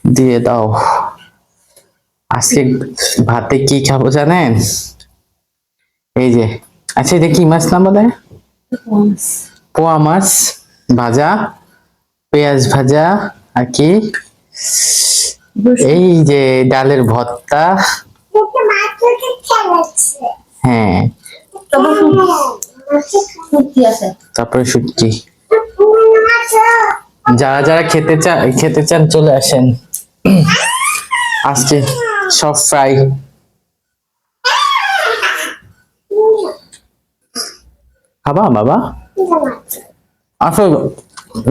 দিয়ে দাও। আজকে ভাতে কি খাবো জানেন? এই যে, আচ্ছা এটা কি মাছ নাম বলে? পোয়া মাছ ভাজা, পেঁয়াজ ভাজা, আর কি এই যে ডালের ভর্তা। হ্যাঁ, তারপরে শুটকি। যারা যারা খেতে চান চলে আসেন। আজকে সব ফ্রাই। খাবা বাবা? আসো,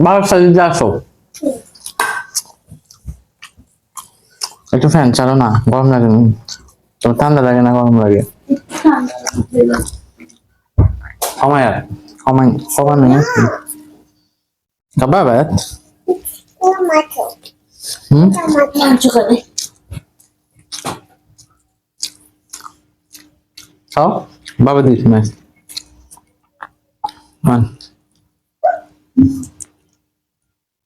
বাবার সাথে আসো। একটু ফ্যান চালো না, গরম লাগে। তোমার ঠান্ডা লাগে না গরম লাগে? সময় সময় সময় নেই। খাবা ভাত? খাও, বাবা দিচ্ছি না।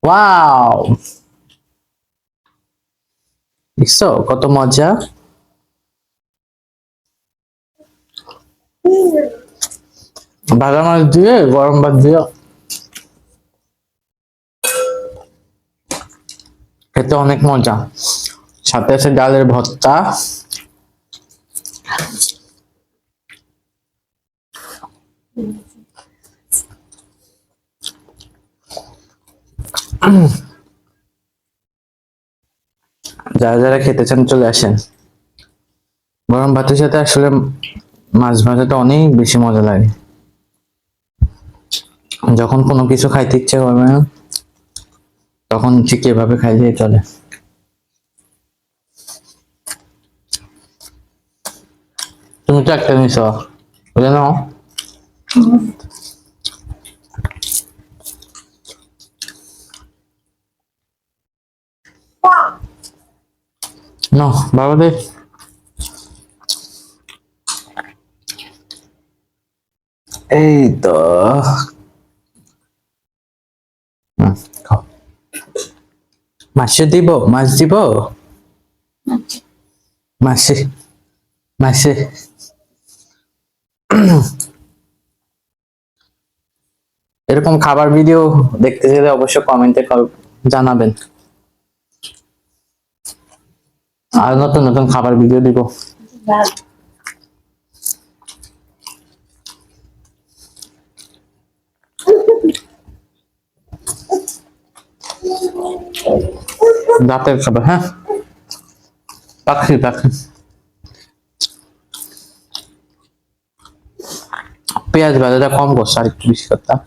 ওয়াও, দেখছো কত মজা। ভাজা মাছ দিয়ে গরম ভাত দিয়ে খেতে অনেক মজা। সাথে আছে ডালের ভর্তা। যারা যারা খেতে চান চলে আসেন। গরম ভাতের সাথে আসলে মাছ ভাজাটা অনেক বেশি মজা লাগে। যখন কোনো কিছু খাইতে ইচ্ছে করবে না, তখন ঠিক এভাবে খাইলেই চলে। তুমি তো একটা নিছ, বুঝে নাও। নাও বাবা দে। এই তো খাও। মাছে দিব, মাছ দিব, মাছে মাছে। এরকম খাবার ভিডিও দেখতে চাইলে অবশ্যই কমেন্টে জানাবেন। আর নতুন নতুন খাবার ভিডিও দিব। রাতের খাবার, হ্যাঁ। পাখি পাখি। পেঁয়াজ ভাজাটা কম করছে, আর একটু বেশি করতাম।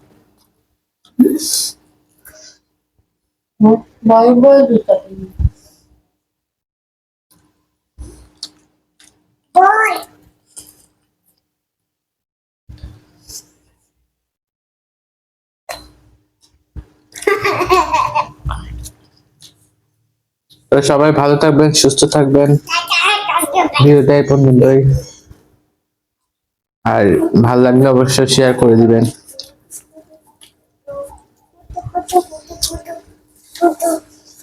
তো সবাই ভালো থাকবেন, সুস্থ থাকবেন। ভিডিওটা এই পর্যন্তই। আর ভালো লাগলে অবশ্যই শেয়ার করে দিবেন।